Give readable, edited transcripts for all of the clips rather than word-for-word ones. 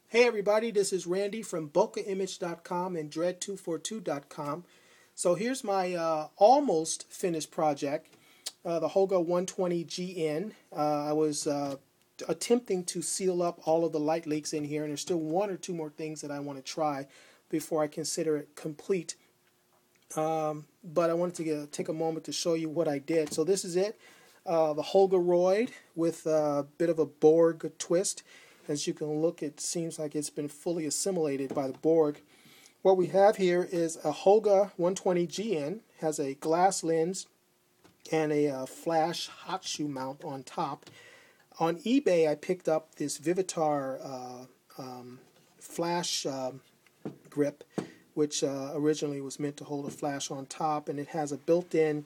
Hey everybody, this is Randy from bokehimage.com and dread242.com. So here's my almost finished project, the Holga 120GN. I was attempting to seal up all of the light leaks in here, and there's still one or two more things that I want to try before I consider it complete. But I wanted to take a moment to show you what I did. So this is it, the Holgaroid with a bit of a Borg twist. As you can look, it seems like it's been fully assimilated by the Borg. What we have here is a Holga 120GN, has a glass lens and a flash hot shoe mount on top. On eBay, I picked up this Vivitar flash grip, which originally was meant to hold a flash on top, and it has a built-in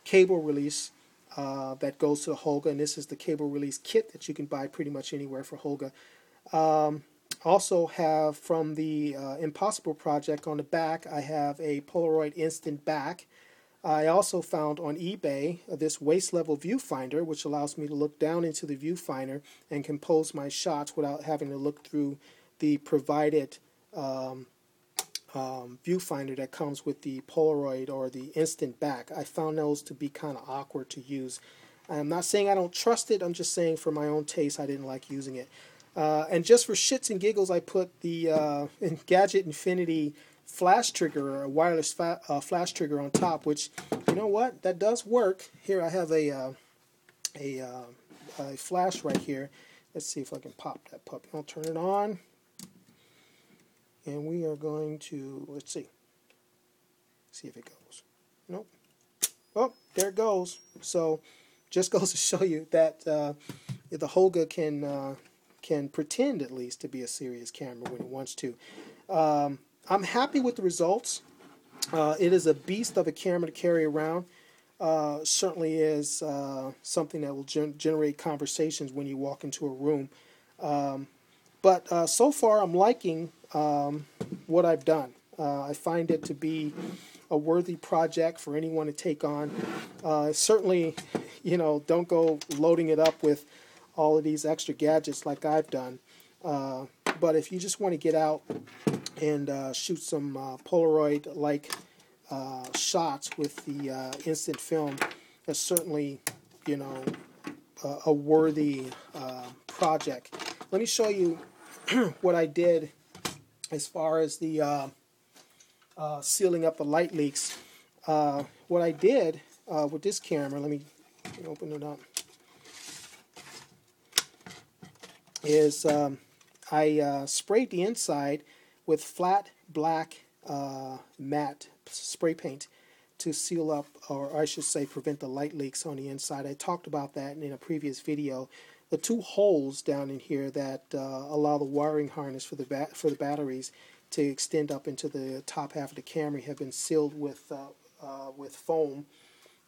cable release that goes to the Holga, and this is the cable release kit that you can buy pretty much anywhere for Holga. Also have from the Impossible project on the back, I have a Polaroid instant back. I also found on eBay this waist level viewfinder, which allows me to look down into the viewfinder and compose my shots without having to look through the provided viewfinder that comes with the Polaroid or the instant back. I found those to be kind of awkward to use. I'm not saying I don't trust it, I'm just saying for my own taste I didn't like using it. And just for shits and giggles, I put the Gadget Infinity flash trigger, or a wireless flash trigger on top, which, you know what, that does work. Here I have a flash right here. Let's see if I can pop that puppy. I'll turn it on. And we are going to, let's see if it goes. Nope. Oh, there it goes. So, just goes to show you that the Holga can pretend at least to be a serious camera when it wants to. I'm happy with the results. It is a beast of a camera to carry around. Certainly is something that will generate conversations when you walk into a room. But so far I'm liking what I've done. I find it to be a worthy project for anyone to take on. Certainly, don't go loading it up with all of these extra gadgets like I've done. But if you just want to get out and shoot some Polaroid-like shots with the instant film, it's certainly, a worthy project. Let me show you what I did as far as the sealing up the light leaks. What I did with this camera, let me open it up, is I sprayed the inside with flat black matte spray paint to seal up, or I should say prevent the light leaks on the inside. I talked about that in a previous video. The two holes down in here that allow the wiring harness for the batteries to extend up into the top half of the camera have been sealed with foam.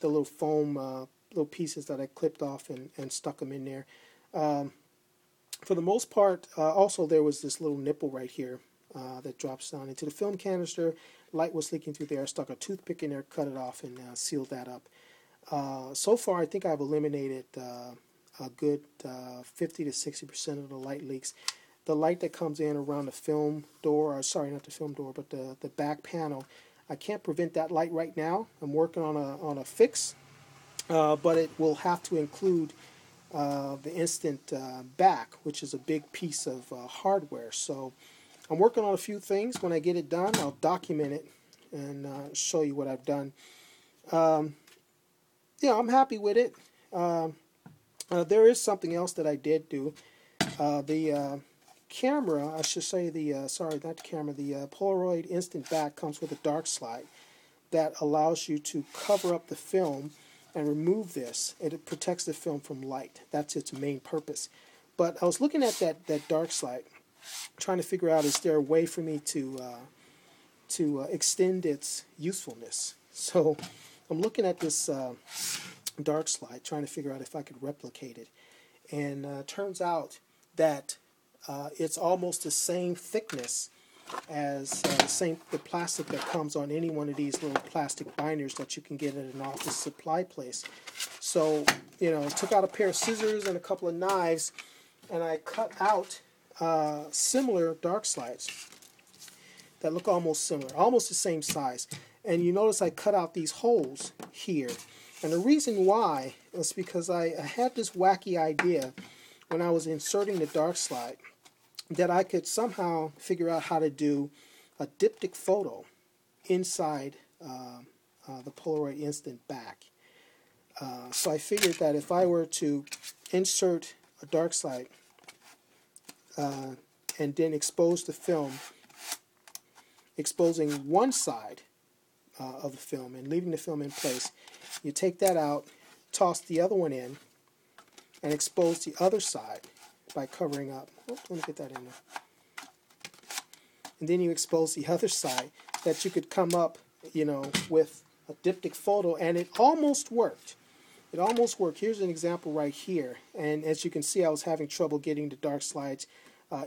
The little foam little pieces that I clipped off and stuck them in there. For the most part, also there was this little nipple right here that drops down into the film canister. Light was leaking through there. I stuck a toothpick in there, cut it off, and sealed that up. So far, I think I've eliminated a good 50 to 60% of the light leaks. The light that comes in around the film door, or sorry, not the film door, but the back panel, I can't prevent that light right now. I'm working on a fix, but it will have to include the instant back, which is a big piece of hardware. So I'm working on a few things. When I get it done, I'll document it and show you what I've done. Yeah, I'm happy with it. There is something else that I did do. The camera, I should say sorry, not the camera, the Polaroid instant back comes with a dark slide that allows you to cover up the film and remove this. It protects the film from light. That's its main purpose. But I was looking at that dark slide, trying to figure out, is there a way for me to extend its usefulness? So I'm looking at this dark slide, trying to figure out if I could replicate it. And turns out that it's almost the same thickness as the plastic that comes on any one of these little plastic binders that you can get at an office supply place. So, took out a pair of scissors and a couple of knives, and I cut out similar dark slides that look almost similar, almost the same size. And you notice I cut out these holes here. And the reason why is because I had this wacky idea when I was inserting the dark slide that I could somehow figure out how to do a diptych photo inside the Polaroid Instant back. So I figured that if I were to insert a dark slide and then expose the film, exposing one side of the film and leaving the film in place, you take that out, toss the other one in, and expose the other side by covering up. Oh, let me get that in there. And then you expose the other side, that you could come up, you know, with a diptych photo, and it almost worked. It almost worked. Here's an example right here, and as you can see, I was having trouble getting the dark slides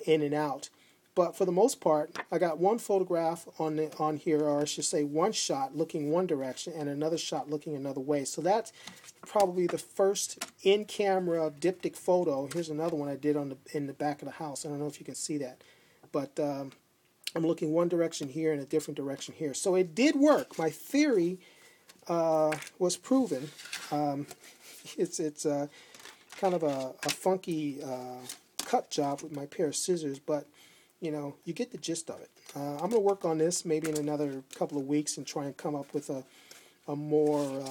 in and out. But for the most part, I got one photograph on here, or I should say one shot looking one direction and another shot looking another way. So that's probably the first in-camera diptych photo. Here's another one I did in the back of the house. I don't know if you can see that, but I'm looking one direction here and a different direction here. So it did work. My theory was proven. It's kind of a funky cut job with my pair of scissors, but you know, you get the gist of it. I'm going to work on this maybe in another couple of weeks and try and come up with a more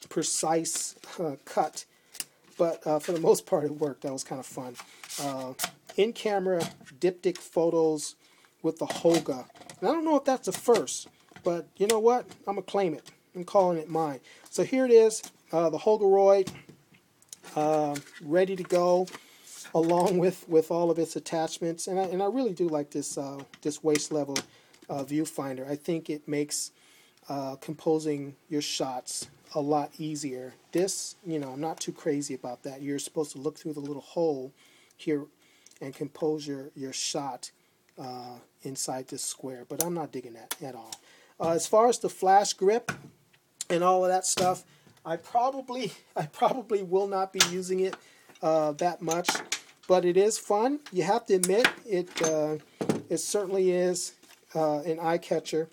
precise cut. But for the most part, it worked. That was kind of fun. In-camera diptych photos with the Holga. And I don't know if that's a first, but you know what? I'm going to claim it. I'm calling it mine. So here it is, the Holgaroid, ready to go, along with all of its attachments. And I really do like this this waist level viewfinder. I think it makes composing your shots a lot easier. This, you know, I'm not too crazy about that. You're supposed to look through the little hole here and compose your shot inside this square, but I'm not digging that at all. As far as the flash grip and all of that stuff, I probably will not be using it that much, but it is fun. You have to admit it certainly is an eye catcher.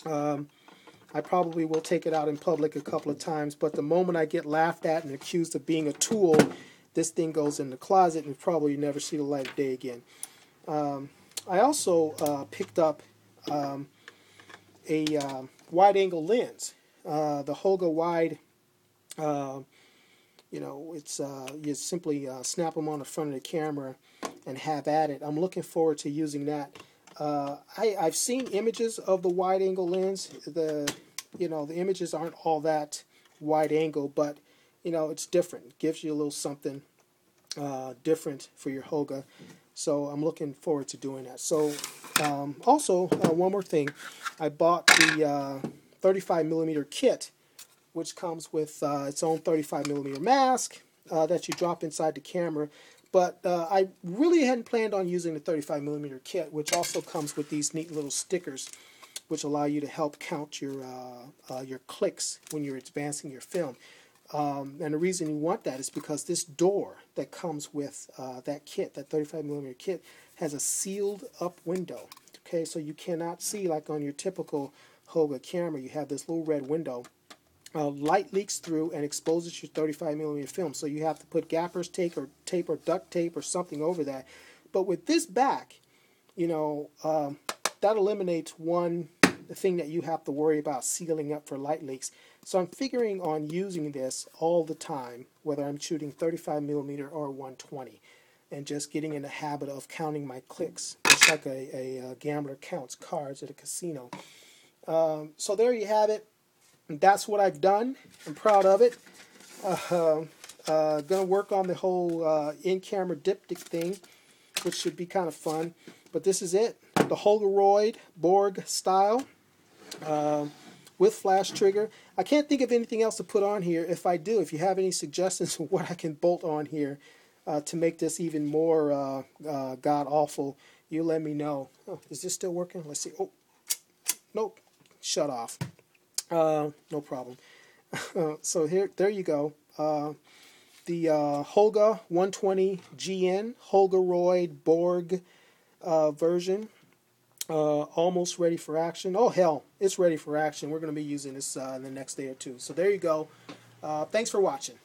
I probably will take it out in public a couple of times, but the moment I get laughed at and accused of being a tool, this thing goes in the closet and probably never see the light of day again. I also picked up a wide-angle lens, the Holga Wide. You know, it's you simply snap them on the front of the camera and have at it. I'm looking forward to using that. I've seen images of the wide-angle lens. The images aren't all that wide angle, but you know, it's different. It gives you a little something different for your Holga. So I'm looking forward to doing that. So also, one more thing. I bought the 35mm kit, which comes with its own 35mm mask that you drop inside the camera. But I really hadn't planned on using the 35mm kit, which also comes with these neat little stickers, which allow you to help count your clicks when you're advancing your film. And the reason you want that is because this door that comes with that kit, that 35mm kit, has a sealed up window. Okay, so you cannot see like on your typical Holga camera. You have this little red window. Light leaks through and exposes your 35mm film, so you have to put gaffer's tape or duct tape or something over that. But with this back, you know, that eliminates the thing that you have to worry about, sealing up for light leaks. So I'm figuring on using this all the time, whether I'm shooting 35mm or 120, and just getting in the habit of counting my clicks. It's like a gambler counts cards at a casino. So there you have it. That's what I've done. I'm proud of it. Going to work on the whole in-camera diptych thing, which should be kind of fun. But this is it. The Holgaroid Borg style with flash trigger. I can't think of anything else to put on here. If I do, if you have any suggestions of what I can bolt on here to make this even more god-awful, you let me know. Oh, is this still working? Let's see. Oh, nope. Shut off. No problem. So there you go. the Holga 120 GN Holgaroid Borg version. Almost ready for action. Oh hell, it's ready for action. We're going to be using this in the next day or two. So there you go. Thanks for watching.